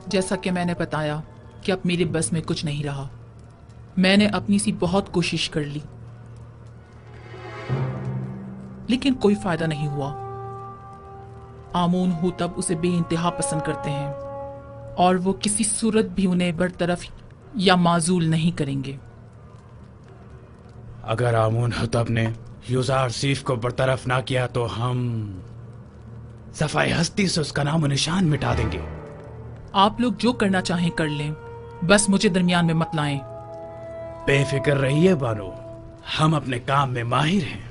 जैसा कि मैंने बताया कि अब मेरे बस में कुछ नहीं रहा। मैंने अपनी सी बहुत कोशिश कर ली, लेकिन कोई फायदा नहीं हुआ। आमून होतब उसे बेइंतहा पसंद करते हैं और वो किसी सूरत भी उन्हें बरतरफ या माजूल नहीं करेंगे। अगर आमून हुतब ने यूजार सीफ को बरतरफ ना किया तो हम सफाई हस्ती से उसका नाम निशान मिटा देंगे। आप लोग जो करना चाहें कर लें, बस मुझे दरमियान में मत लाएं। बेफिक्र रहिए बानो, हम अपने काम में माहिर हैं।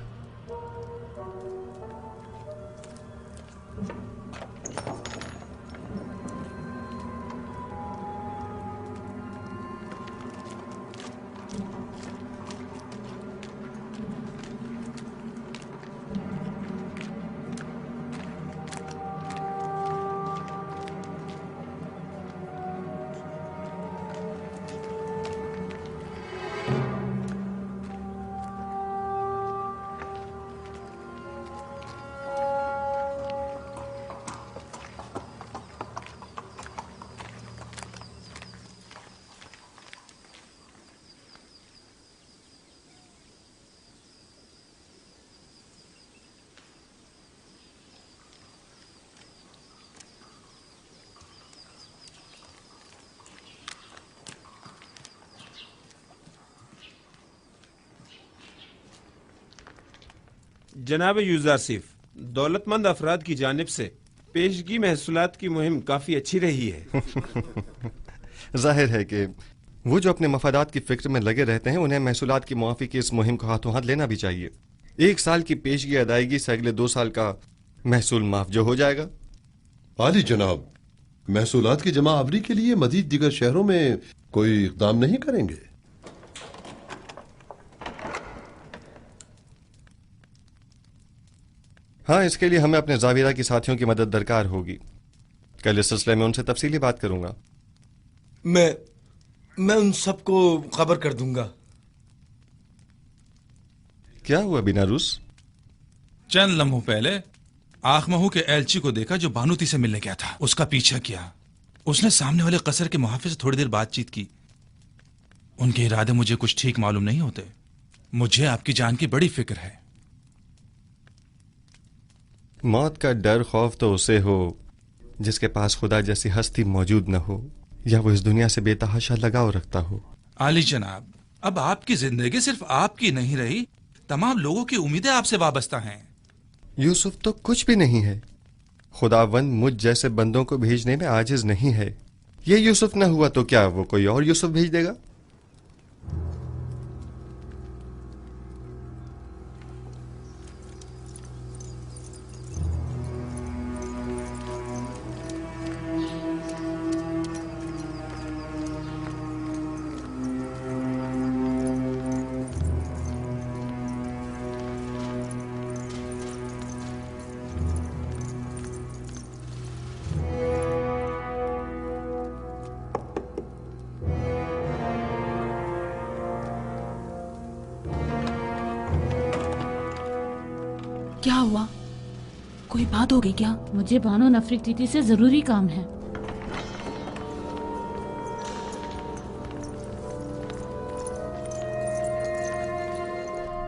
जनाब यूजारसिफ, दौलतमंद अफराद की जानिब से पेशगी महसूलात की मुहिम काफ़ी अच्छी रही है। जाहिर है कि वो जो अपने मफादात की फिक्र में लगे रहते हैं, उन्हें महसूलात की मुआफ़ी की इस मुहिम को हाथों हाथ लेना भी चाहिए। 1 साल की पेशगी अदायगी से अगले 2 साल का महसूल माफ जो हो जाएगा। आली जनाब, महसूलात की जमा आवरी के लिए मजीद दीगर शहरों में कोई इक़दाम नहीं करेंगे? हाँ, इसके लिए हमें अपने जाविरा की साथियों की मदद दरकार होगी। कल इस सिलसिले में उनसे तफसीली बात करूंगा। मैं उन सबको खबर कर दूंगा। क्या हुआ बिनारूस? चंद लम्हों पहले आखमहू के एलची को देखा जो बानूती से मिलने गया था। उसका पीछा किया। उसने सामने वाले कसर के मुहाफिज से थोड़ी देर बातचीत की। उनके इरादे मुझे कुछ ठीक मालूम नहीं होते। मुझे आपकी जान की बड़ी फिक्र है। मौत का डर खौफ तो उसे हो जिसके पास खुदा जैसी हस्ती मौजूद न हो, या वो इस दुनिया से बेतहाशा लगाव रखता हो। आली जनाब, अब आपकी जिंदगी सिर्फ आपकी नहीं रही, तमाम लोगों की उम्मीदें आपसे वाबस्ता हैं। यूसुफ तो कुछ भी नहीं है। खुदावंद मुझ जैसे बंदों को भेजने में आजिज नहीं है। ये यूसुफ न हुआ तो क्या वो कोई और यूसुफ भेज देगा? क्या हुआ? कोई बात हो गई क्या? मुझे बानो नफरीती से जरूरी काम है।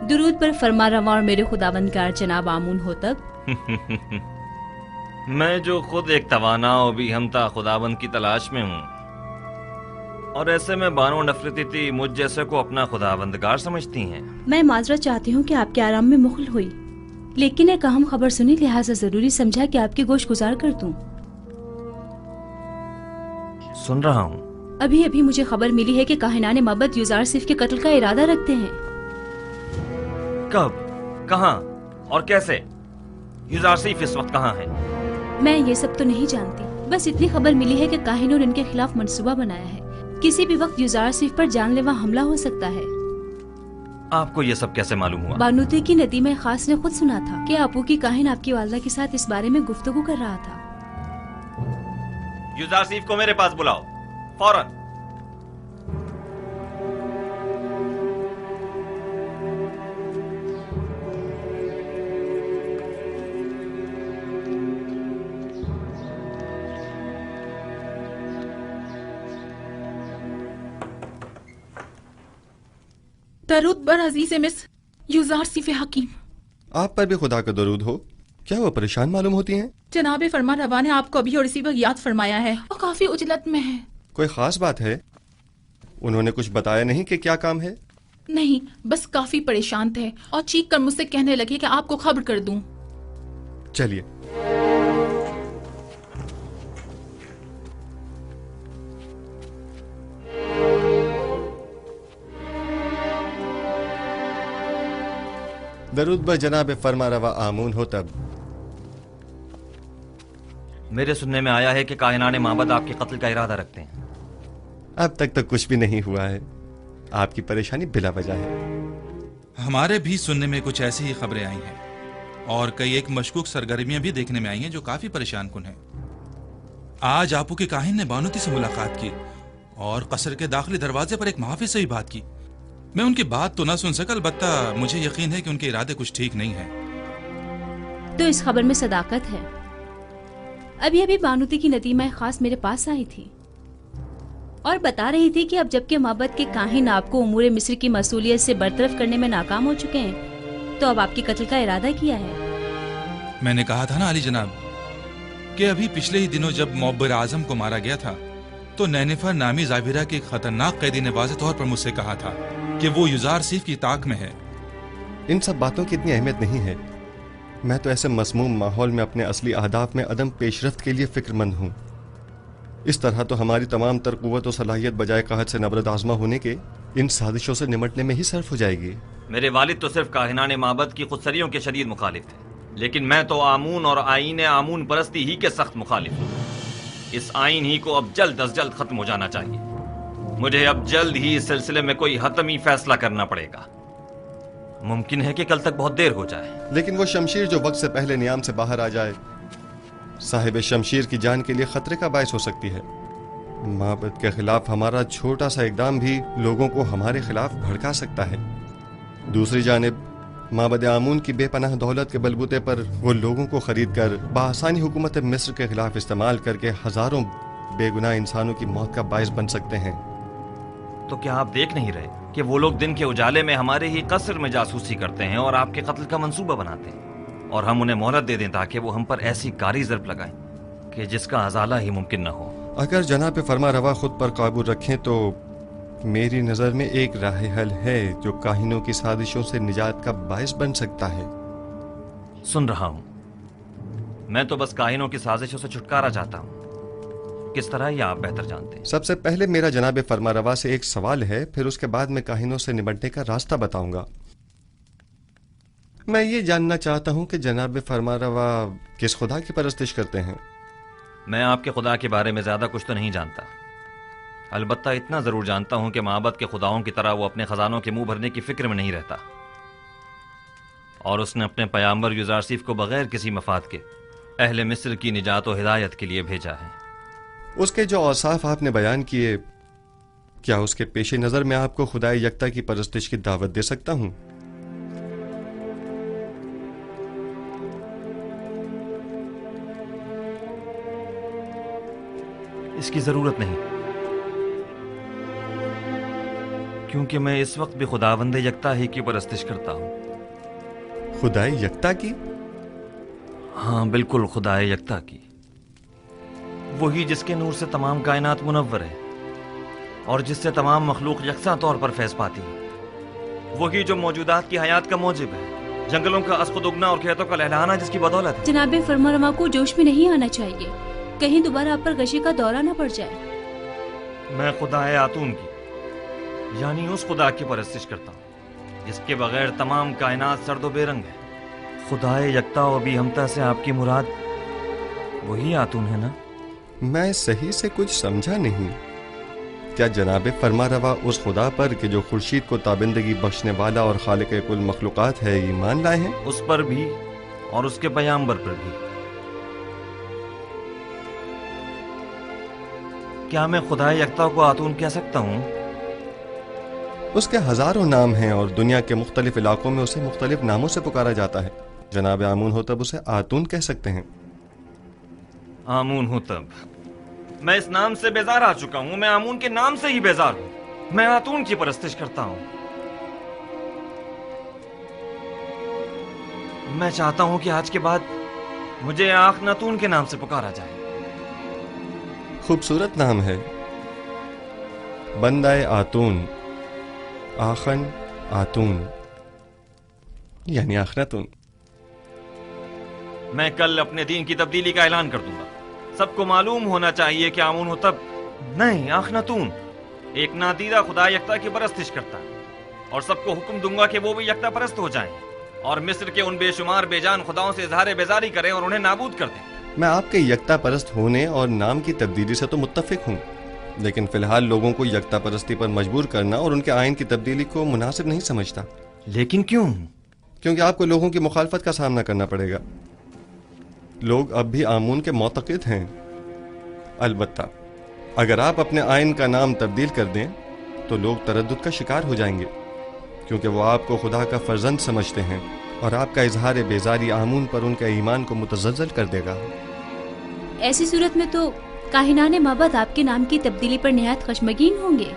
दुरूद पर फरमा रवा और मेरे खुदाबंदगार जनाब आमून होतब। मैं जो खुद एक तवाना और भी हमता खुदाबंद की तलाश में हूँ, और ऐसे में बानो नफरती मुझ जैसे को अपना खुदाबंदगार समझती हैं। मैं माजरत चाहती हूँ कि आपके आराम में मुखल हुई, लेकिन एक अहम खबर सुनी, लिहाजा जरूरी समझा कि आपकी गोश गुजार कर दूं। सुन रहा हूँ। अभी अभी मुझे खबर मिली है कि काहिनाने मबद यूजारसिफ के कत्ल का इरादा रखते हैं। कब, कहाँ और कैसे? यूजारसिफ इस वक्त कहाँ है? मैं ये सब तो नहीं जानती, बस इतनी खबर मिली है कि काहिनों ने इनके खिलाफ मंसूबा बनाया है। किसी भी वक्त यूजारसिफ पर जानलेवा हमला हो सकता है। आपको ये सब कैसे मालूम हुआ? बानूते की नदीमा खास ने खुद सुना था कि आपू की काहिन आपकी वालदा के साथ इस बारे में गुफ्तगू कर रहा था। यूजारसिफ को मेरे पास बुलाओ, फौरन। दरूद बर अजीज मिस युजार सिफ हकीम। आप पर भी खुदा का दरूद हो। क्या वो परेशान मालूम होती हैं? जनाब फरमा रवा ने आपको अभी और इसी वक्त याद फरमाया है और काफी उजलत में है। कोई खास बात है? उन्होंने कुछ बताया नहीं कि क्या काम है? नहीं, बस काफी परेशान थे और चीख कर मुझसे कहने लगे कि आपको खबर कर दूं। चलिए। दरूद ब जनाब फरमा रवा आमून हो तब। मेरे सुनने में आया है कि कायनाने माबद आपके कत्ल का इरादा रखते हैं। अब तक तो कुछ भी नहीं हुआ है। आपकी परेशानी बिला वजह है। हमारे भी सुनने में कुछ ऐसी ही खबरें आई हैं और कई एक मशकूक सरगर्मियां भी देखने में आई हैं जो काफी परेशान कुन हैं। आज आपू के काहिन ने बानूती से मुलाकात की और कसर के दाखिली दरवाजे पर एक मुहाफिज से भी बात की। मैं उनकी बात तो ना सुन सका, अलबत्ता मुझे यकीन है कि उनके इरादे कुछ ठीक नहीं है। तो इस खबर में सदाकत है। अभी अभी बानूती की नदीमा खास मेरे पास आई थी और बता रही थी कि अब जबकि माबद के काहिन आपको उमूर मिस्र की मसूलियत से बरतरफ करने में नाकाम हो चुके हैं, तो अब आपकी कत्ल का इरादा किया है। मैंने कहा था ना अली जनाब कि अभी पिछले ही दिनों जब मुअब्बर आजम को मारा गया था तो नैनिफर नामी जाविरा के एक खतरनाक कैदी ने वाज़ेह तौर पर मुझसे कहा था कि वो युजार सीफ की ताक में है। इन सब बातों की इतनी अहमियत नहीं है। मैं तो ऐसे मसमूम माहौल में अपने असली अहदाफ में अदम पेशरफ्त के लिए फिक्रमंद हूँ। इस तरह तो हमारी तमाम तर कुव्वत और सलाहियत बजाय कहत से नबरद आजमा होने के इन साजिशों से निमटने में ही सर्फ हो जाएगी। मेरे वालिद तो सिर्फ काहिनाने माबद की खुदसरियों के शदीद मुखालिफ थे, लेकिन मैं तो आमून और आईन आमून परस्ती ही के सख्त मुखालिफ हूँ। इस आइन ही को अब जल्द अज जल्द खत्म हो जाना चाहिए। मुझे अब जल्द ही इस सिलसिले में कोई हतमी फैसला करना पड़ेगा। मुमकिन है कि कल तक बहुत देर हो जाए। लेकिन वो शमशीर जो वक्त से पहले नियाम से बाहर आ जाए साहिब शमशीर की जान के लिए खतरे का बायस हो सकती है। माबद के खिलाफ हमारा छोटा सा इकदाम भी लोगों को हमारे खिलाफ भड़का सकता है। दूसरी जानिब माबद आमून की बेपनाह दौलत के बलबूते पर वो लोगों को खरीद कर बआसानी हुकूमत मिस्र के खिलाफ इस्तेमाल करके हजारों बेगुनाह इंसानों की मौत का बायस बन सकते हैं। तो क्या आप देख नहीं रहे कि वो लोग दिन के उजाले में हमारे ही कसर में जासूसी करते हैं और आपके कत्ल का मंसूबा बनाते हैं, और हम उन्हें मोहलत दे दें ताकि वो हम पर ऐसी कारी ज़र्ब लगाएं कि जिसका अजाला ही मुमकिन न हो। अगर जनाब फरमा रवा खुद पर काबू रखें तो मेरी नज़र में एक राह हल है जो काहिनों की साजिशों से निजात का बायस बन सकता है। सुन रहा हूं। मैं तो बस काहिनों की साजिशों से छुटकारा चाहता हूं। किस तरह ये आप बेहतर जानते हैं। सबसे पहले मेरा जनाब फरमा रवा से एक सवाल है, फिर उसके बाद मैं काहिनों से निपटने का रास्ता बताऊंगा। मैं ये जानना चाहता हूं कि जनाब फरमा रवा किस खुदा की परस्तिश करते हैं। मैं आपके खुदा के बारे में ज्यादा कुछ तो नहीं जानता, अलबत्ता इतना जरूर जानता हूं कि माबद के खुदाओं की तरह वो अपने खजानों के मुंह भरने की फिक्र में नहीं रहता, और उसने अपने पैगंबर युजारसीफ को बगैर किसी मफाद के अहले मिस्र की निजात और हिदायत के लिए भेजा है। उसके जो औसाफ आपने बयान किए, क्या उसके पेश नजर में आपको खुदाए यकता की परस्तिश की दावत दे सकता हूं? इसकी जरूरत नहीं, क्योंकि मैं इस वक्त भी खुदावंद यकता ही की परस्तिश करता हूं। खुदाए यकता की? हाँ बिल्कुल, खुदाए यकता की, वही जिसके नूर से तमाम कायनात मुनव्वर है और जिससे तमाम मखलूक यकसा तौर पर फैज़ पाती है, वही जो मौजूदात की हयात का मौजिब है, जंगलों का अस्खुद उगना और खेतों का लहलहाना जिसकी बदौलत है। जनाब फरमारवा को जोश में नहीं आना चाहिए, कहीं दोबारा आप पर गशी का दौरा न पड़ जाए। मैं खुदाए आतून की यानी उस खुदा की परस्तिश करता हूँ जिसके बगैर तमाम कायनात सर्दो बेरंग है। खुदाए यकता और भी हमता से आपकी मुराद वही आतून है ना? मैं सही से कुछ समझा नहीं। क्या जनाब फरमा रवा उस खुदा पर कि जो खुर्शीद को ताबिंदगी बख्शने वाला और खालिक कुल मखलूकात है ईमान लाए हैं? उस पर भी और उसके पैगंबर पर भी। क्या मैं खुदाए यकता को आतून कह सकता हूँ? उसके हजारों नाम हैं और दुनिया के मुख्तलिफ इलाकों में उसे मुख्तलिफ नामों से पुकारा जाता है। जनाब आमून हो तब उसे आतून कह सकते हैं। आमून हूं तब। मैं इस नाम से बेजार आ चुका हूं। मैं आमून के नाम से ही बेजार हूं। मैं आतून की परस्तिश करता हूं। میں چاہتا ہوں کہ آج کے بعد مجھے آخناتون کے نام سے پکارا جائے. خوبصورت نام ہے، بندہ آتون، آخن آتون یعنی آخناتون. میں کل اپنے دین کی تبدیلی کا اعلان کر دوں گا. سب کو معلوم ہونا چاہیے کہ آمون ہوتب نہیں، آخناتون ایک نادیدہ خدا یکتا کی پرستش کرتا ہے، اور سب کو حکم دوں گا کہ وہ بھی یکتا پرست ہو جائیں اور مصر کے ان بے شمار بے جان خداؤں سے اظہار بیزاری کریں اور انہیں نابود کر دیں. میں آپ کے یکتا پرست ہونے اور نام کی تبدیلی سے تو متفق ہوں، لیکن فی الحال لوگوں کو یکتا پرستی پر مجبور کرنا اور ان کے آئین کی تبدیلی کو مناسب نہیں سمجھتا. لیکن کیوں؟ کیونکہ آپ کو لوگوں کی مخالفت کا سامنا کرنا پڑے گا. لوگ اب بھی آمون کے معتقد ہیں. البتہ اگر آپ اپنے آئین کا نام تبدیل کر دیں تو لوگ تردد کا شکار ہو جائیں گے، کیونکہ وہ آپ کو خدا کا فرزند سمجھتے ہیں، اور آپ کا اظہار بیزاری آمون پر ان کے ایمان کو متزلزل کر دے گا. ایسی صورت میں تو کاہنان معبد آپ کے نام کی تبدیلی پر نہایت خشمگین ہوں گے.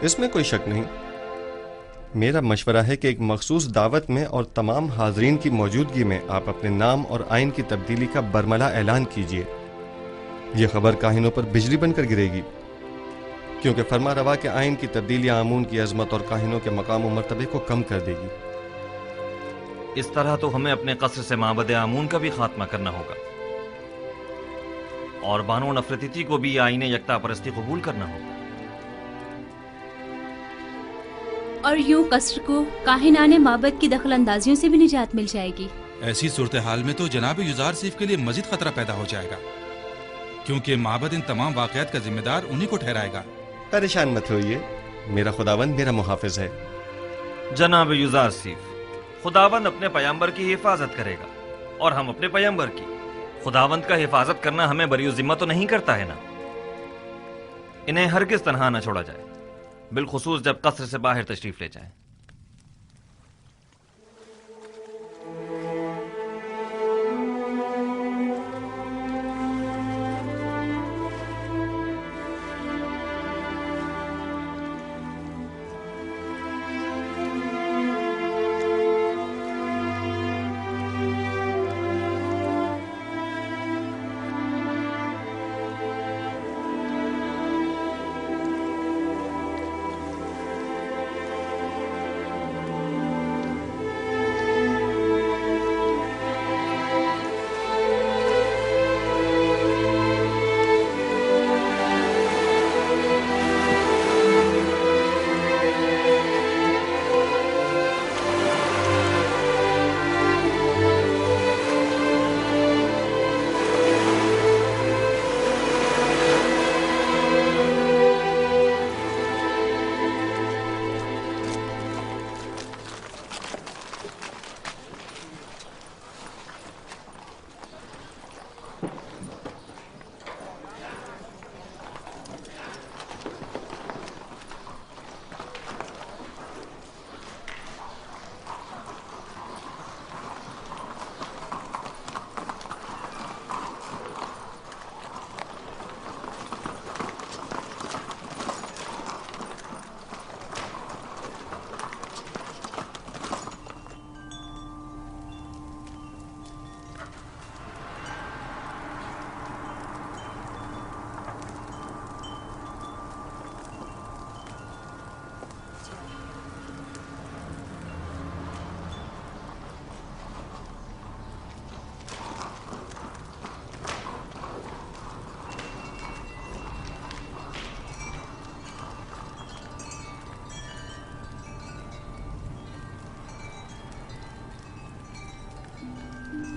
اس میں کوئی شک نہیں. میرا مشورہ ہے کہ ایک مخصوص دعوت میں اور تمام حاضرین کی موجودگی میں آپ اپنے نام اور آئین کی تبدیلی کا برملا اعلان کیجیے. یہ خبر کاہنوں پر بجلی بن کر گرے گی، کیونکہ فرما روا کے آئین کی تبدیلی آمون کی عظمت اور کاہنوں کے مقام و مرتبے کو کم کر دے گی. اس طرح تو ہمیں اپنے قصر سے معبد آمون کا بھی خاتمہ کرنا ہوگا، اور بانو نفرتیتی کو بھی آئین یکتا پرستی قبول کرنا ہوگا. اور یوں قصر کو کاہنان معبد کی دخل اندازیوں سے بھی نجات مل جائے گی. ایسی صورتحال میں تو جناب یوزار سیف کے لیے مزید خطرہ پیدا ہو جائے گا، کیونکہ معبد ان تمام واقعات کا ذمہ دار انہی کو ٹھہرائے گا. پریشان مت ہوئیے، میرا خداوند میرا محافظ ہے. جناب یوزار سیف، خداوند اپنے پیامبر کی حفاظت کرے گا، اور ہم اپنے پیامبر کی. خداوند کا حفاظت کرنا ہمیں بری ذمہ تو نہیں کرتا ہے نا. انہیں ہرگز تنہا نہ چھوڑا جائے، بالخصوص جب قصر سے باہر تشریف لے جائیں.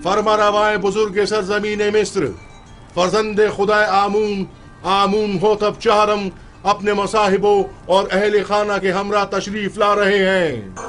فرما روائے بزرگ سرزمین مصر، فرزند خدا آمون، آمون ہوتب چہارم اپنے مصاحبوں اور اہل خانہ کے ہمراہ تشریف لا رہے ہیں.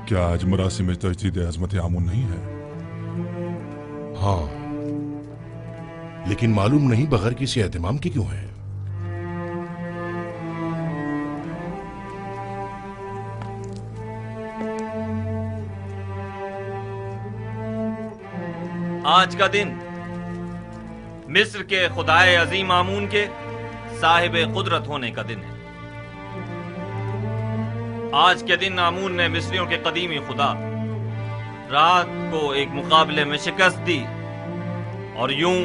क्या आज मरासिम तजदीद अजमत आमून नहीं है? हाँ, लेकिन मालूम नहीं बगैर किसी एहतमाम के क्यों है। आज का दिन मिस्र के खुदाए अजीम आमून के साहिब कुदरत होने का दिन है। आज के दिन आमून ने मिस्रियों के कदीमी खुदा रात को एक मुकाबले में शिकस्त दी और यूं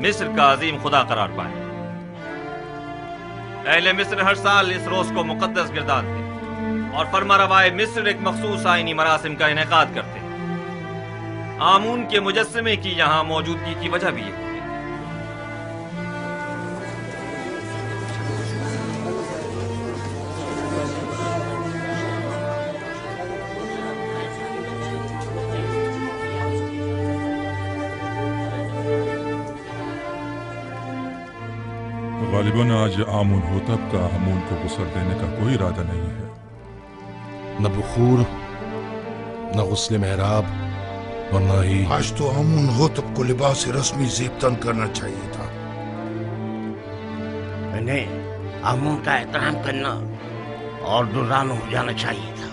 मिस्र का अजीम खुदा करार पाया। अहले मिस्र हर साल इस रोज को मुकद्दस गिरदारते और फरमारवाए मिस्र एक मखसूस आईनी मरासिम का इनेकाद करते। आमून के मुजस्समे की यहाँ मौजूदगी की वजह भी है। गालिबन आज आमून होतब का हमून को गुस्ल देने का कोई इरादा नहीं है। न बुखूर, न गुस्ल मेहराब और न ही आज तो आमून होतब को लिबास रस्मी ज़ेबतन करना चाहिए था। इन्हें आमून का एहतराम करना और दुर्रान हो जाना चाहिए था।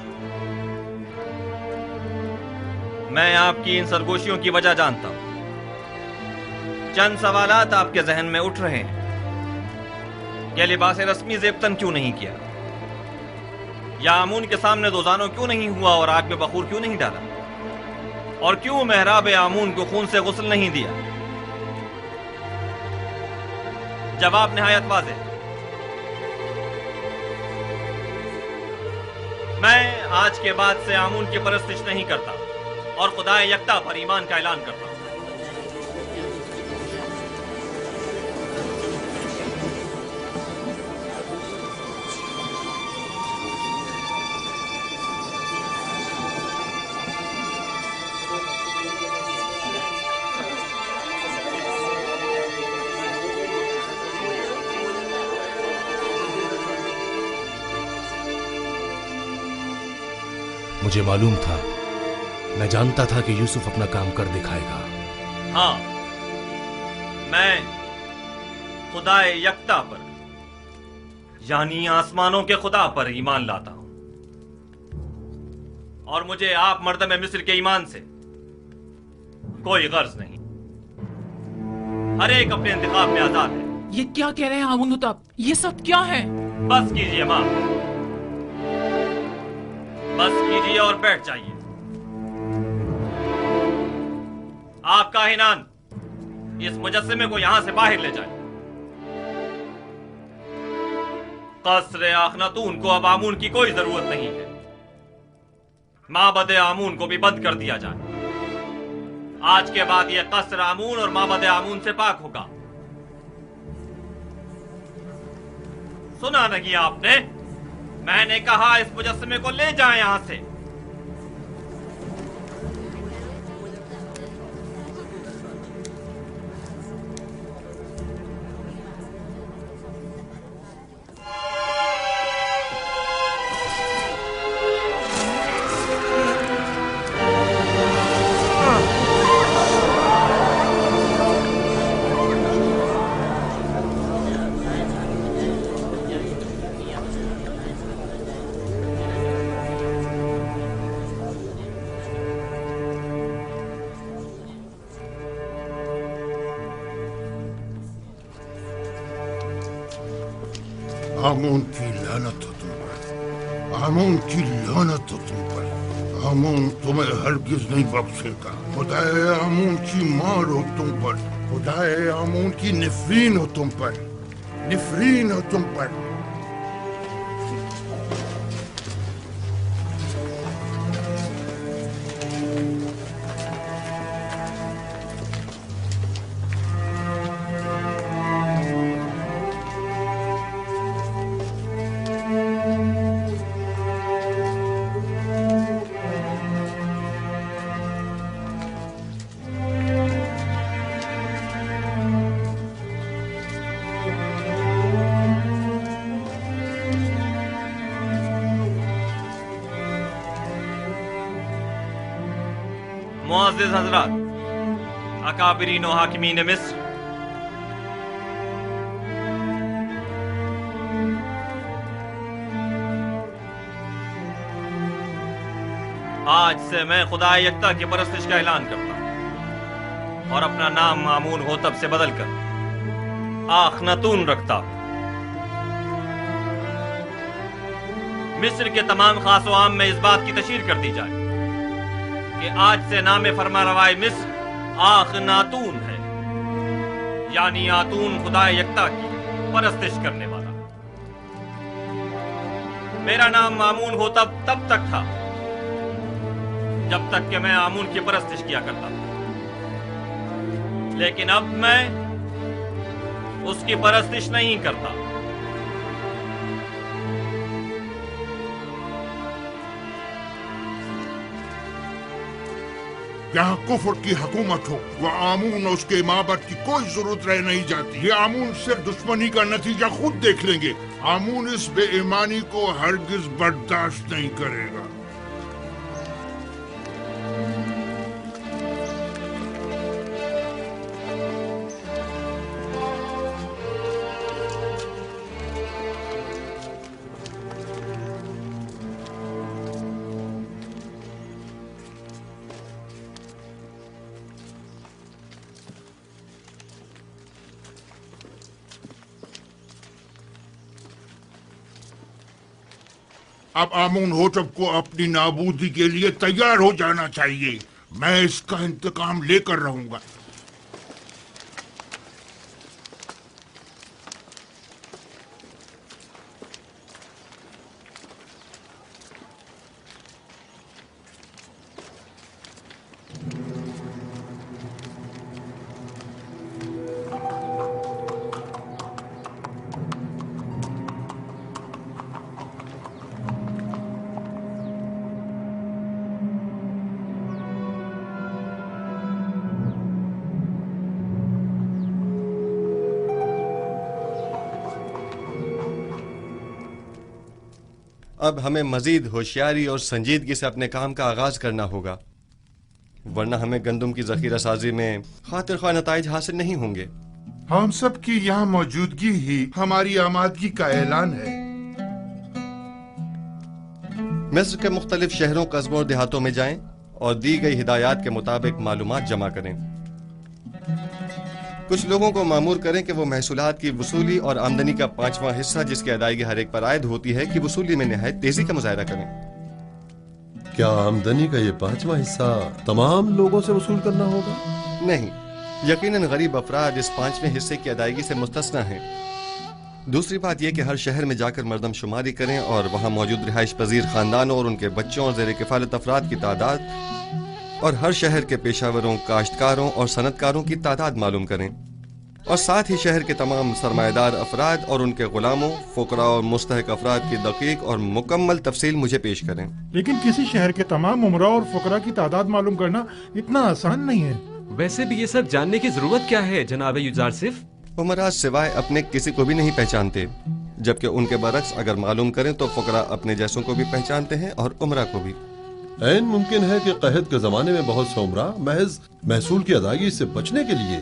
मैं आपकी इन सरगोशियों की वजह जानता हूं। चंद सवालात आपके जहन में उठ रहे हैं। क्या लिबास रस्मी ज़ेबतन क्यों नहीं किया, या आमून के सामने दोजानो क्यों नहीं हुआ और आग में बखूर क्यों नहीं डाला, और क्यों मेहराब आमून को खून से गुस्ल नहीं दिया? जवाब निहायत वाज़ेह। मैं आज के बाद से आमून की परस्तिश नहीं करता और खुदाए यकता पर ईमान का ऐलान करता हूं। मुझे मालूम था, मैं जानता था कि यूसुफ अपना काम कर दिखाएगा। हाँ, मैं खुदाए यकता पर यानी आसमानों के खुदा पर ईमान लाता हूं और मुझे आप मर्दम मिस्र के ईमान से कोई गर्ज नहीं। हर एक अपने इंतखाब में आजाद है। ये क्या कह रहे हैं आमून होतब? ये सब क्या है? बस कीजिए मां, बस कीजिए और बैठ जाइए। आप काहिनान इस मुजस्समे को यहां से बाहर ले जाए। कसर आखनातून को अब आमून की कोई जरूरत नहीं है। माबद आमून को भी बंद कर दिया जाए। आज के बाद यह कसर आमून और माबद आमून से पाक होगा। सुना नहीं आपने? मैंने कहा इस मुजस्समे को ले जाएं यहां से। आमून की लानत हो तुम पर, आमून की लानत हो तुम पर। आमून तुम्हें हरगिज नहीं बख्शेगा। खुदाए आमून की मार हो तुम पर, खुदाए आमून की निफरीन हो तुम पर, निफरीन हो तुम पर। मुअज़्ज़िज़ हज़रात, अकाबिरीन व हाकिमीन मिस्र, आज से मैं खुदा यकता की परस्तिश का ऐलान करता हूं और अपना नाम मामून होतब से बदलकर आखनातून रखता हूं। मिस्र के तमाम खास व आम में इस बात की तशहीर कर दी जाए कि आज से नाम फरमारवाए मिस्र आखनातून है, यानी आतून खुदा यकता की परस्तिश करने वाला। मेरा नाम मामून होतब तब तक था जब तक कि मैं आमून की परस्तिश किया करता था, लेकिन अब मैं उसकी परस्तिश नहीं करता। यहाँ कुफर की हुकूमत हो, वह आमून और उसके माबद की कोई जरूरत रह नहीं जाती। ये आमून सिर्फ दुश्मनी का नतीजा खुद देख लेंगे। आमून इस बेईमानी को हरगिज बर्दाश्त नहीं करेगा। अब आमून होतब को अपनी नाबूदी के लिए तैयार हो जाना चाहिए। मैं इसका इंतकाम लेकर रहूंगा। अब हमें मजीद होशियारी और संजीदगी से अपने काम का आगाज करना होगा, वरना हमें गंदम की जखीरा साजी में खातिर ख्वाह नताइज हासिल नहीं होंगे। हम सब की यहाँ मौजूदगी ही हमारी आमादगी का ऐलान है। मिस्र के मुख्तलिफ शहरों, कस्बों और देहातों में जाएं और दी गई हिदायत के मुताबिक मालूमात जमा करें। कुछ लोगों को मामूर करें कि वो महसूलात की वसूली और आमदनी का 5वां हिस्सा जिसकी अदायगी हर एक पर आयद होती है, कि वसूली में निहायत तेजी का मुजाहरा करें। क्या आमदनी का ये 5वां हिस्सा तमाम लोगों से वसूल करना होगा? नहीं, यकीनन गरीब अफराद इस 5वें हिस्से की अदायगी से मुस्तस्ना हैं। दूसरी बात यह कि हर शहर में जाकर मर्दमशुमारी करें और वहाँ मौजूद रिहाइश पजीर खानदानों और उनके बच्चों और ज़ेर किफालत अफराद की तादाद और हर शहर के पेशावरों, काश्तकारों और सनतकारों की तादाद मालूम करें, और साथ ही शहर के तमाम सरमाएदार अफराद और उनके गुलामों, फुकरा और मुस्तहक अफराद की दकीक और मुकम्मल तफसील मुझे पेश करें। लेकिन किसी शहर के तमाम उमरा और फुकरा की तादाद मालूम करना इतना आसान नहीं है। वैसे भी ये सब जानने की जरूरत क्या है जनाब यूजारसिफ? उमरा सिवाय अपने किसी को भी नहीं पहचानते, जबकि उनके बरक्स अगर मालूम करें तो फुकरा अपने जैसों को भी पहचानते हैं और उमरा को भी। ऐन मुमकिन है कि कहत के जमाने में बहुत से उमरा महज महसूल की अदायगी से बचने के लिए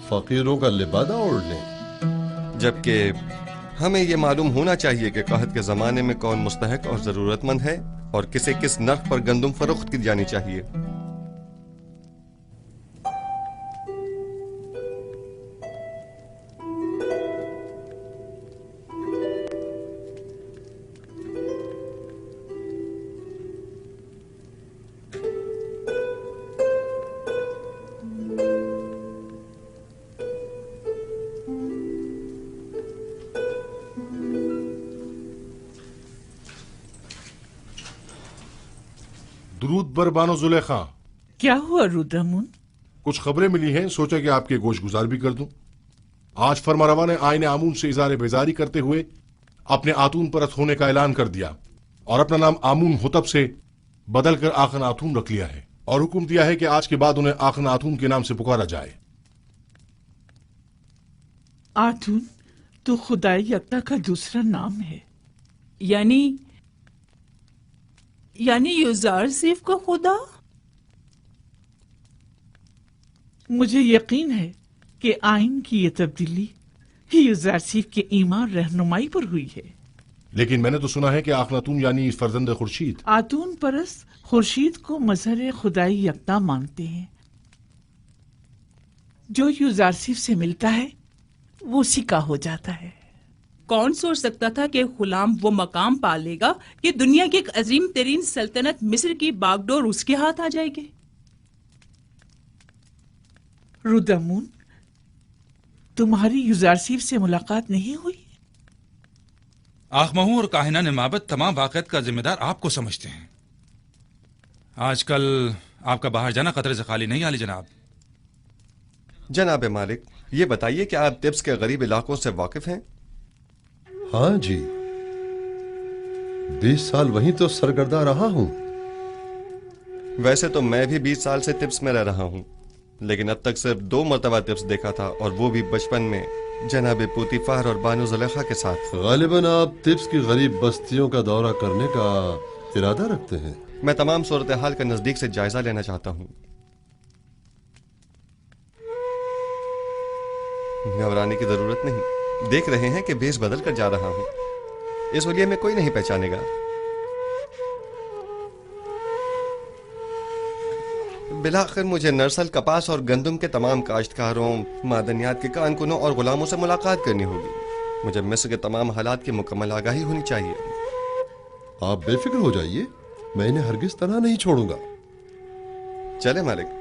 फकीरों का लिबादा ओढ़ लें, जबकि हमें ये मालूम होना चाहिए कि कहत के जमाने में कौन मुस्तहक और जरूरतमंद है और किसे किस नर्ख पर गंदम फरोख्त की जानी चाहिए। दुरूद बर बानो जुलेखा। क्या हुआ रुद्रमुन? कुछ खबरें मिली हैं, सोचा कि आपके गोश गुजार भी कर दूं। आज फरमारवा ने आईने आमून से इज़ारे बेजारी करते हुए अपने आतून परस्त होने का ऐलान कर दिया और अपना नाम आमून होतब से बदलकर आखन आतून रख लिया है, और हुक्म दिया है कि आज के बाद उन्हें आखन आतून के नाम से पुकारा जाए। आतून तो खुदाई यकता का दूसरा नाम है, यानी यूजारसिफ का खुदा? मुझे यकीन है कि आइन की ये तब्दीली यूजारसीफ के ईमान रहनुमाई पर हुई है। लेकिन मैंने तो सुना है कि आखनातून यानी फर्जंद खुर्शीद आतून परस्त खुर्शीद को मजहर खुदाई यकता मानते हैं। जो यूजारसीफ से मिलता है वो उसी का हो जाता है। कौन सोच सकता था कि गुलाम वो मकाम पा लेगा कि दुनिया की एक अजीम तरीन सल्तनत मिस्र की बागडोर उसके हाथ आ जाएगी। रुदमून, तुम्हारी यूजारसीफ से मुलाकात नहीं हुई? आखमहू और काहिना ने माबद तमाम वाक़यात का जिम्मेदार आपको समझते हैं। आजकल आपका बाहर जाना खतरे से खाली नहीं आली जनाब। जनाब मालिक, ये बताइए कि आप तिब्स के गरीब इलाकों से वाकिफ हैं? हाँ जी, 20 साल वहीं तो सरगर्दा रहा हूं। वैसे तो मैं भी 20 साल से तिब्स में रह रहा हूं, लेकिन अब तक सिर्फ 2 मरतबा तिब्स देखा था, और वो भी बचपन में जनाब पूतीफार और बानो ज़ुलेखा के साथ। गालिबन आप तिब्स की गरीब बस्तियों का दौरा करने का इरादा रखते हैं? मैं तमाम सूरत हाल का नजदीक से जायजा लेना चाहता हूँ। घबराने की जरूरत नहीं, देख रहे हैं कि भेष बदल कर जा रहा हूँ। इस वलिये में कोई नहीं पहचानेगा। बिलाखिर मुझे नरसल, कपास और गंदम के तमाम काश्तकारों, मादनियात के कारकुनों और गुलामों से मुलाकात करनी होगी। मुझे मिस्र के तमाम हालात की मुकम्मल आगाही होनी चाहिए। आप बेफिक्र हो जाइए, मैं इन्हें हरगिज तनहा नहीं छोड़ूंगा। चले मालिक।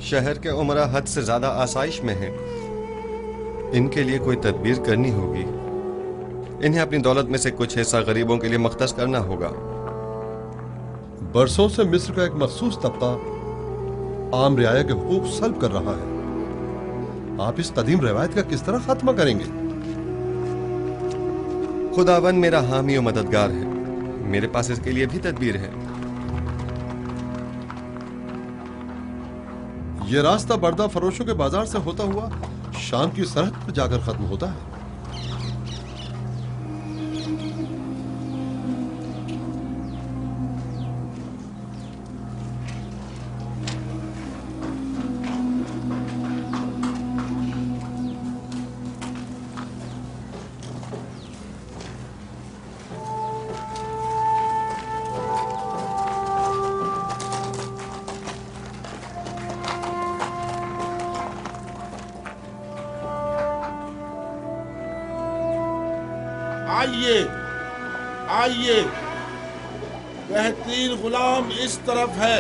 शहर के उमरा हद से ज्यादा आसाइश में हैं। इनके लिए कोई तदबीर करनी होगी। इन्हें अपनी दौलत में से कुछ हिस्सा गरीबों के लिए मख्तस करना होगा। बरसों से मिस्र का एक मखसूस तबका आम रियाया के हुकूक सल्ब कर रहा है। आप इस कदीम रवायत का किस तरह खात्मा करेंगे? खुदावन मेरा हामी और मददगार है, मेरे पास इसके लिए भी तदबीर है। ये रास्ता बर्दा फरोशों के बाजार से होता हुआ शाम की सरहद पर जाकर खत्म होता है। आइए आइए, बेहतरीन गुलाम इस तरफ है।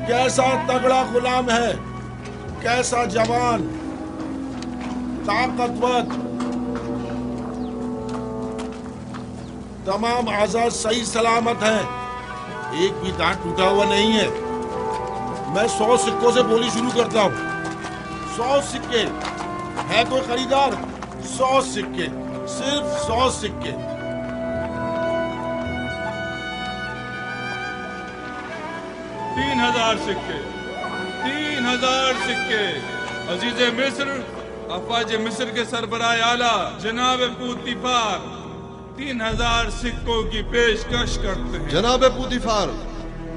कैसा तगड़ा गुलाम है, कैसा जवान, ताकतवर, तमाम आज़ाद सही सलामत है, एक भी दांत टूटा हुआ नहीं है। मैं 100 सिक्कों से बोली शुरू करता हूँ। 100 सिक्के, है कोई खरीदार? 100 सिक्के, सिर्फ 100 सिक्के। 3000 सिक्के, 3000 सिक्के। अजीज़े मिस्र, अफवाज मिस्र के सरबराह आला जनाब पूतीफार 3000 सिक्कों की पेशकश करते हैं। जनाब पूतीफार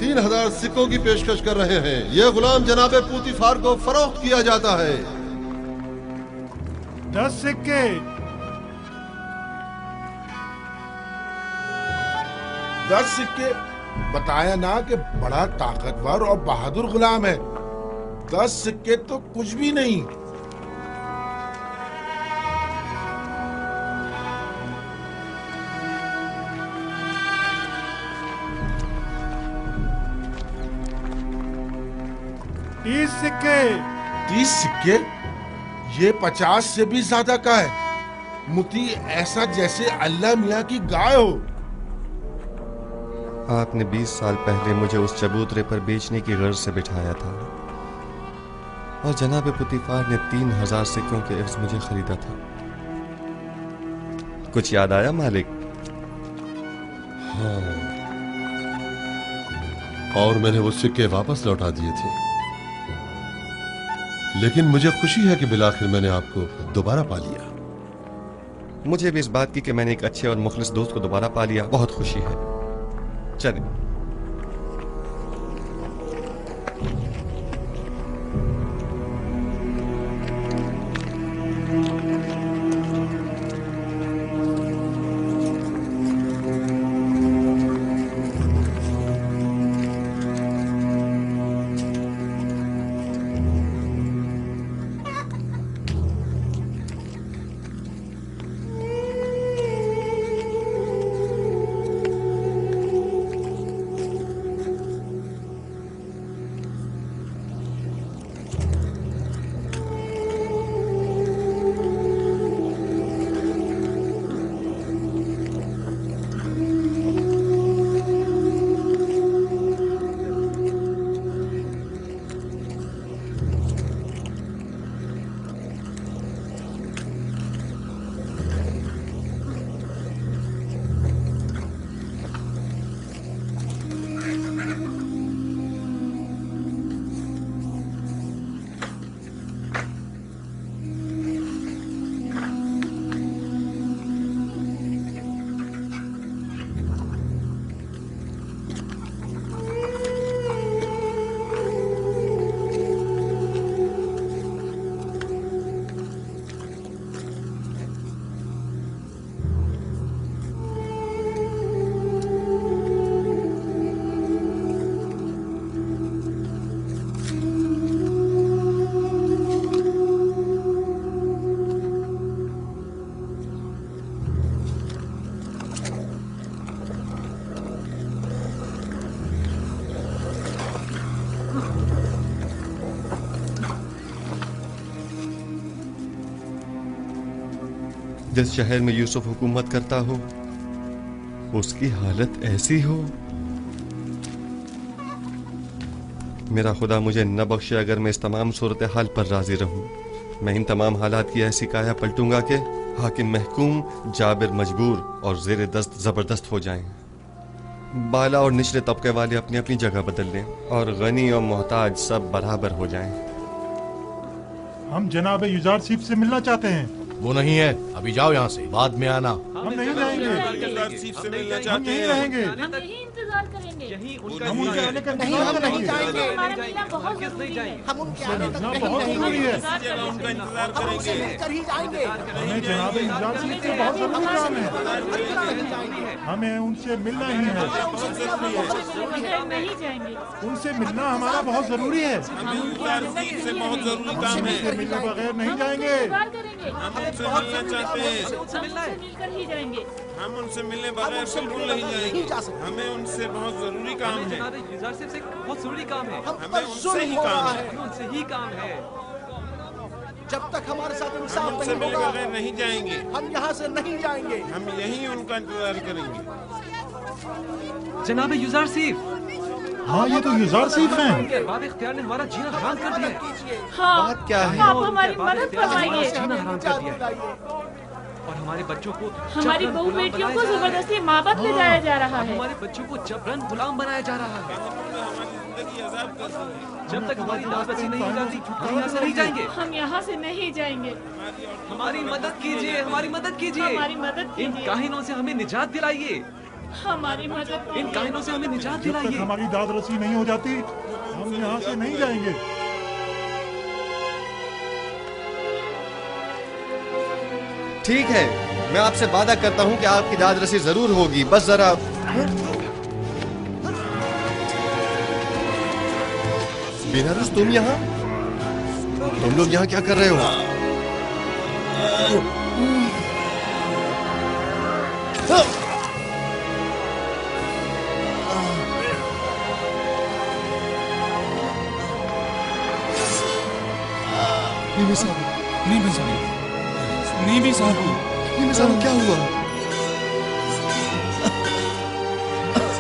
3000 सिक्कों की पेशकश कर रहे हैं। यह गुलाम जनाब पूतीफार को फरोख्त किया जाता है। 10 सिक्के। 10 सिक्के। बताया ना कि बड़ा ताकतवर और बहादुर गुलाम है। 10 सिक्के तो कुछ भी नहीं। सिक्के। 30 सिक्के? ये 50 से भी ज्यादा का है। मुती ऐसा जैसे अल्लाह मियाँ की गाय हो। आपने 20 साल पहले मुझे उस चबूतरे पर बेचने की गर्ज से बिठाया था और जनाब पुतीफार ने 3000 सिक्कों के एवज मुझे खरीदा था। कुछ याद आया मालिक? हाँ, और मैंने वो सिक्के वापस लौटा दिए थे। लेकिन मुझे खुशी है कि बिलाखिर मैंने आपको दोबारा पा लिया। मुझे भी इस बात की कि मैंने एक अच्छे और मुखलिस दोस्त को दोबारा पा लिया बहुत खुशी है। चलें। जिस शहर में यूसुफ हुकूमत करता हो उसकी हालत ऐसी हो। मेरा खुदा मुझे न बख्शे अगर मैं इस तमाम सूरत हाल पर राजी रहूं। मैं इन तमाम हालात की ऐसी काया पलटूंगा कि हाकिम महकूम, जाबिर मजबूर और जेर दस्त जबरदस्त हो जाएं। बाला और निचले तबके वाले अपनी अपनी जगह बदल लें और गनी और मोहताज सब बराबर हो जाएं। हम जनाब युजारसीफ से मिलना चाहते हैं। वो नहीं है, अभी जाओ यहाँ से, बाद में आना। हम नहीं रहेंगे, हम यहीं रहेंगे। हम यहीं इंतजार करेंगे। हम उनके आने का इंतजार करेंगे। हमारा मिलना बहुत जरूरी है। हम उनके आने का बहुत जरूरी है। उनका इंतजार करेंगे। हमें जनाब युजारसीफ से बहुत जरूरी काम है। हमें उनसे मिलना ही है। नहीं जाएंगे। उनसे मिलना हमारा बहुत जरूरी है। हमें उनसे बहुत जरूरी काम है। उनसे मिलने बगैर नहीं जाएंगे। हम उनसे मिलना चाहते हैं। मिलकर ही जाएंगे। हम उनसे मिलने बगैर बिल्कुल नहीं जाएंगे। हमें उनसे बहुत जरूरी काम है। बहुत जरूरी काम है। हमें उनसे ही काम है। उनसे ही काम है। जब तक हमारे साथ हम इंसाफ उनसे नहीं मिले होगा बगैर नहीं जाएंगे। हम यहाँ से नहीं जाएंगे। हम यहीं उनका इंतजार करेंगे। जनाब यूजारसीफ। हाँ, ये तो यूजारसीफ हैं। बाब इख्तियार ने हमारा जीना हराम कर दिया है। हाँ, बात क्या है? आप हमारी मदद फरमाइए। जीना हराम कर दिया है। और हमारे बच्चों को हमारी बहू बेटियों को जबरदस्ती माबद ले जाया जा रहा है। हमारे बच्चों को जबरन गुलाम बनाया जा रहा है। जब तक हमारी दावत नहीं हो जाती हम यहाँ से नहीं जाएंगे। हम यहाँ से नहीं जाएंगे। हमारी मदद कीजिए, हमारी मदद कीजिए। हमारी मदद कीजिए। इन काहिनों से हमें निजात दिलाइए। हमारी मदद कीजिए। इन काहिनों से हमें निजात जब दिलाइए। तक हमारी दाद रसी नहीं हो जाती हम यहाँ से नहीं जाएंगे। ठीक है, मैं आपसे वादा करता हूँ कि आपकी दाद रसी जरूर होगी। बस जरा बेनारुस, तुम यहाँ? तुम लोग यहाँ क्या कर रहे हो? नीमी साहब, क्या हुआ?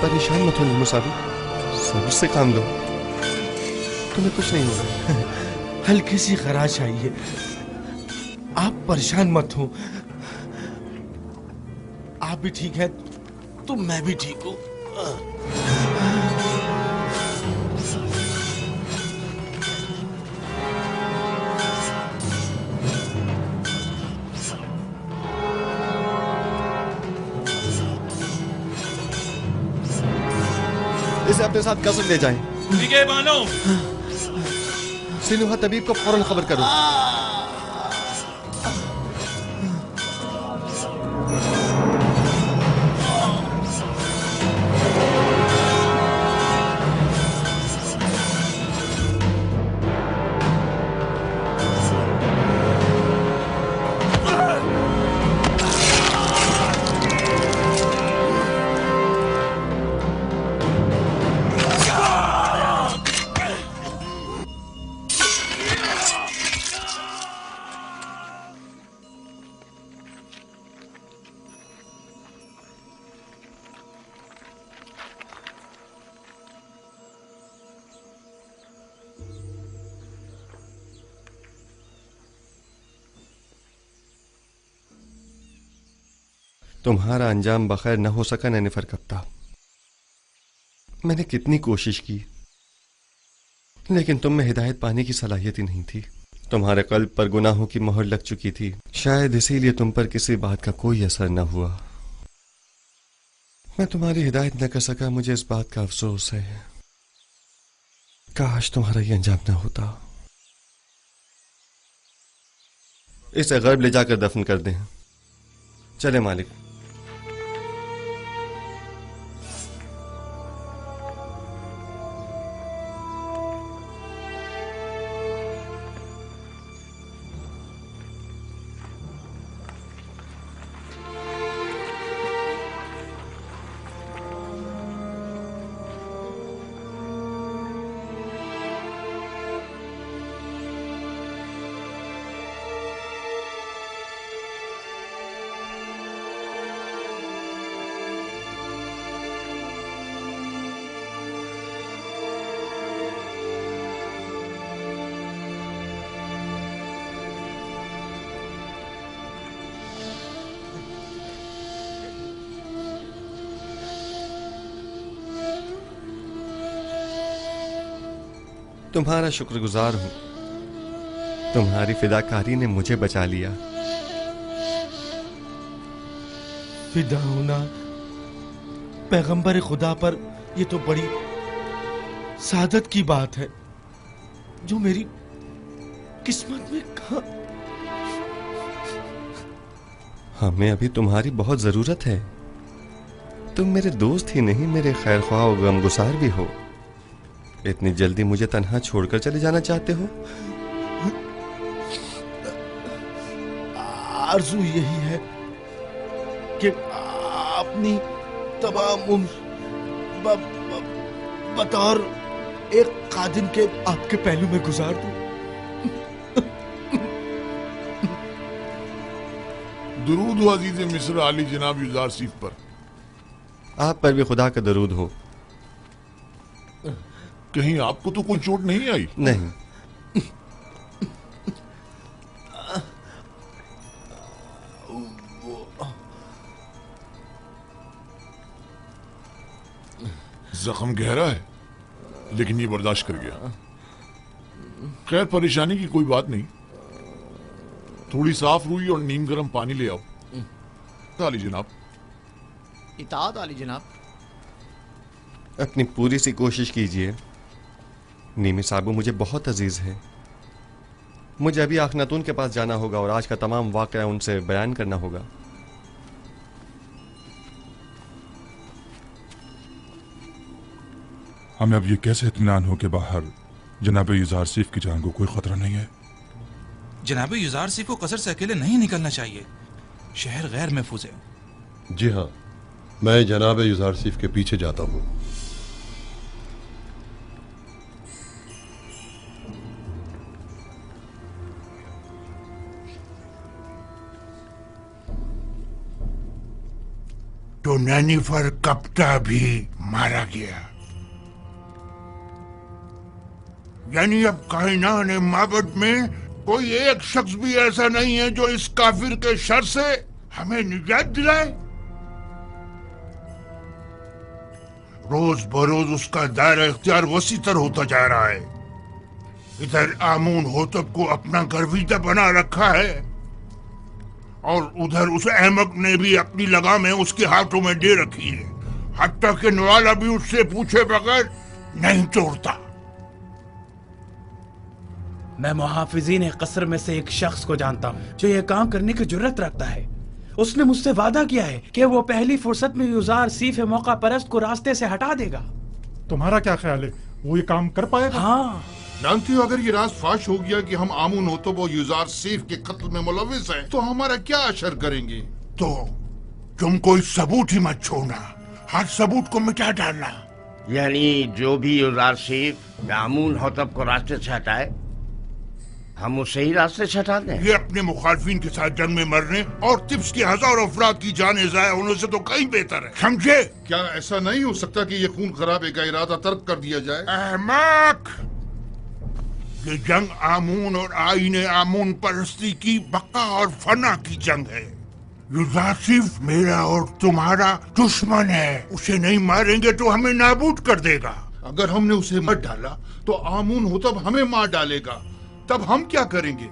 परेशान मत हो नीमू साहब, सब्र से काम लो, तुम्हें कुछ नहीं होगा। हल्की सी खराश आई है, आप परेशान मत हो। आप भी ठीक हैं तो मैं भी ठीक हूँ। इसे अपने साथ कसर ले जाएं। ठीक है बानो। सिनुहा तबीब को फौरन खबर करो। तुम्हारा अंजाम बखैर न हो सका नैनिफर कप्ता। मैंने कितनी कोशिश की लेकिन तुम में हिदायत पाने की सलाहियत ही नहीं थी। तुम्हारे कल्ब पर गुनाहों की मोहर लग चुकी थी, शायद इसीलिए तुम पर किसी बात का कोई असर न हुआ। मैं तुम्हारी हिदायत न कर सका, मुझे इस बात का अफसोस है। काश तुम्हारा ये अंजाम न होता। इसे गर्ब ले जाकर दफन कर दें। चले मालिक। तुम्हारा शुक्रगुजार हूं। तुम्हारी फिदाकारी ने मुझे बचा लिया। फिदा होना पैगंबर खुदा पर ये तो बड़ी सादत की बात है जो मेरी किस्मत में कहां। हमें अभी तुम्हारी बहुत जरूरत है। तुम मेरे दोस्त ही नहीं, मेरे खैर ख्वाह और गमगुसार भी हो। इतनी जल्दी मुझे तन्हा छोड़कर चले जाना चाहते हो? आरज़ू यही है कि अपनी तमाम उम्र बतौर एक खादिम के आपके पहलू में गुजार दूं। दरूद हो अजीज मिस्र आली जनाब युजार सीफ पर। आप पर भी खुदा का दरूद हो। कहीं आपको तो कोई चोट नहीं आई? नहीं। जख्म गहरा है, लेकिन ये बर्दाश्त कर गया। खैर, परेशानी की कोई बात नहीं। थोड़ी साफ रूई और नीम गर्म पानी ले आओ। आली जनाब। इताअत आली जनाब। अपनी पूरी सी कोशिश कीजिए। नीमी साबू मुझे बहुत अजीज है। मुझे अभी आखनातून के पास जाना होगा और आज का तमाम वाक़या उनसे बयान करना होगा। हमें अब ये कैसे इत्मीनान हो कि बाहर जनाब युजार सीफ की जान को कोई खतरा नहीं है? जनाब युजार सीफ को कसर से अकेले नहीं निकलना चाहिए। शहर गैर महफूज है। जी हाँ, मैं जनाब युजार सीफ के पीछे जाता हूँ। तो नैनीफर कप्ता भी मारा गया। यानी अब कायनात माबद में कोई एक शख्स भी ऐसा नहीं है जो इस काफिर के शर से हमें निजात दिलाए। रोज बरोज उसका दायरा इख्तियार वसी तर होता जा रहा है। इधर आमून होतब को अपना गर्विदा बना रखा है और उधर उस अहमक ने भी अपनी लगामें उसके हाथों में दे रखी है। हत्ता कि नवाला भी उससे पूछे बगैर नहीं तोड़ता। मैं मुहाफिजीन कसर में से एक शख्स को जानता हूँ जो ये काम करने की जुर्रत रखता है। उसने मुझसे वादा किया है कि वो पहली फुर्सत में युजार सीफ मौका परस्त को रास्ते से हटा देगा। तुम्हारा क्या ख्याल है, वो ये काम कर पाएगा? हाँ। जानती हो, अगर ये राज फाश हो गया कि हम आमून होतब और युजार सीफ के कत्ल में मुलविस हैं, तो हमारा क्या असर करेंगे? तो तुम कोई सबूत ही मत छोड़ना, हर सबूत को मिटा डालना। यानी जो भी युजार सीफ आमून होतब को रास्ते से हटाए, हम उसे ही रास्ते से हटा दें। ये अपने मुखालफिन के साथ जंग में मरने और तिब्स के हजारों अफराद की जाने ज़ाया होने से तो कहीं बेहतर है, समझे? क्या ऐसा नहीं हो सकता कि ये खून खराबे का इरादा तर्क कर दिया जाए? अहमक! ये जंग आमून और आईने आमून परस्ती की बका और फना की जंग है। युजार सीफ मेरा और तुम्हारा दुश्मन है। उसे नहीं मारेंगे तो हमें नाबूद कर देगा। अगर हमने उसे मर डाला तो आमून होतब हमें मार डालेगा। तब हम क्या करेंगे?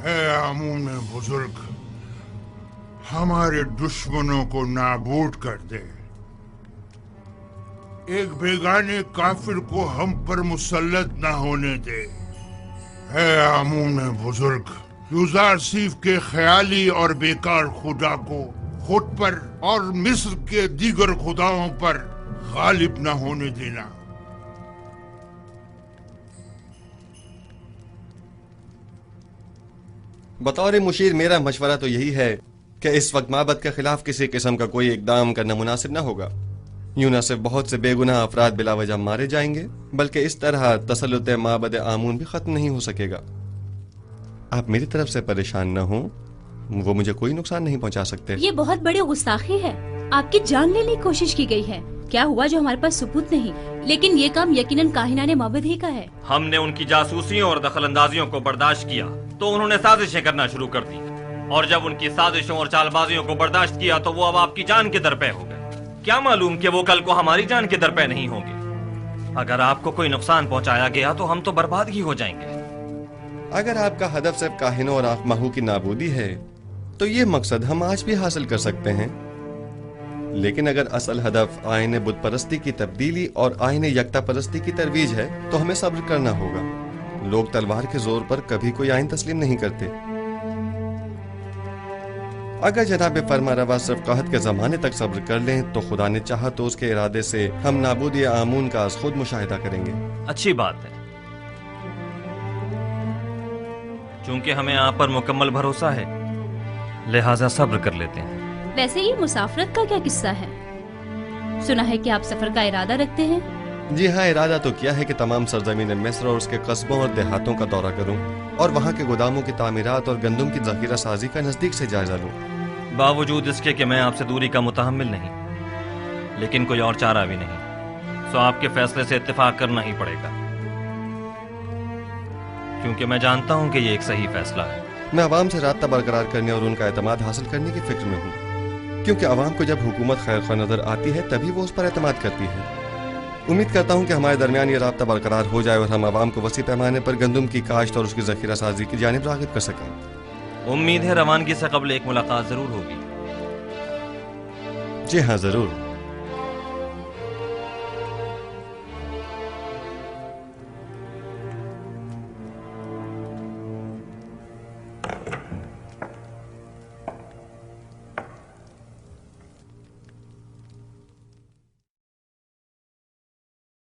है आमून बुजुर्ग, हमारे दुश्मनों को नाबूद कर दे। एक बेगाने काफिर को हम पर मुसल्लत न होने दे। है आमून बुजुर्ग, युजार सीफ के ख्याली और बेकार खुदा को खुद पर और मिस्र के दीगर खुदाओं पर गालिब न होने देना। बतौर मुशीर मेरा मशवरा तो यही है कि इस वक्त माबद के खिलाफ किसी किस्म का कोई इकदाम करना मुनासिब न होगा। यूं न सिर्फ बहुत से बेगुनाह अफराद बिला वजह मारे जाएंगे, बल्कि इस तरह तसल्लुत माबद आमून भी खत्म नहीं हो सकेगा। आप मेरी तरफ से परेशान न हो, वो मुझे कोई नुकसान नहीं पहुंचा सकते। ये बहुत बड़ी गुस्ताखी है। आपकी जान लेने की कोशिश की गई है। क्या हुआ जो हमारे पास सबूत नहीं, लेकिन ये काम यकीनन काहिनाने माबद ही का है। हमने उनकी जासूसियों और दखलंदाजियों को बर्दाश्त किया तो उन्होंने साजिशें करना शुरू कर दी, और जब उनकी साजिशों और चालबाजियों को बर्दाश्त किया तो वो अब आपकी जान के दरपे हो गए। क्या मालूम कि वो कल को हमारी जान के दरपे नहीं होंगे। अगर आपको कोई नुकसान पहुंचाया गया तो हम तो बर्बाद ही हो जाएंगे। अगर आपका हदफ सिर्फ काहिनों और आखमाहू की नाबूदी है तो ये मकसद हम आज भी हासिल कर सकते हैं। لیکن اگر اصل ہدف آئین بت پرستی کی تبدیلی اور آئین یکتا پرستی کی ترویج ہے تو ہمیں صبر کرنا ہوگا. لوگ تلوار کے زور پر کبھی کوئی آئین تسلیم نہیں کرتے. اگر جناب فرما روا صرف قحط کے زمانے تک صبر کر لیں تو خدا نے چاہا تو اس کے ارادے سے ہم نابودی آمون کا از خود مشاہدہ کریں گے. اچھی بات ہے. چونکہ ہمیں آپ پر مکمل بھروسہ ہے لہٰذا صبر کر لیتے ہیں. ویسے یہ مسافرت کا کیا قصہ ہے؟ سنا ہے کہ آپ سفر کا ارادہ رکھتے ہیں. جی ہاں، ارادہ تو کیا ہے کہ تمام سرزمین مصر اور اس کے قصبوں اور دیہاتوں کا دورہ کروں اور وہاں کے گوداموں کی تعمیرات اور گندم کی ذخیرہ سازی کا نزدیک سے جائزہ لوں. باوجود اس کے کہ میں آپ سے دوری کا متحمل نہیں، لیکن کوئی اور چارہ بھی نہیں، سو آپ کے فیصلے سے اتفاق کرنا ہی پڑے گا، کیونکہ میں جانتا ہوں کہ یہ ایک صحیح فیصلہ ہے. میں عوام سے رابطہ برقرار کرنے اور ان کا اعتماد حاصل کرنے کی فکر میں ہوں، کیونکہ عوام کو جب حکومت خیر خواہ نظر آتی ہے تبھی وہ اس پر اعتماد کرتی ہے. امید کرتا ہوں کہ ہمارے درمیان یہ رابطہ برقرار ہو جائے اور ہم عوام کو وسیع پیمانے پر گندم کی کاشت اور اس کی ذخیرہ سازی کی جانب راغب کر سکیں. امید ہے روانگی سے قبل ایک ملاقات ضرور ہوگی. جی ہاں، ضرور.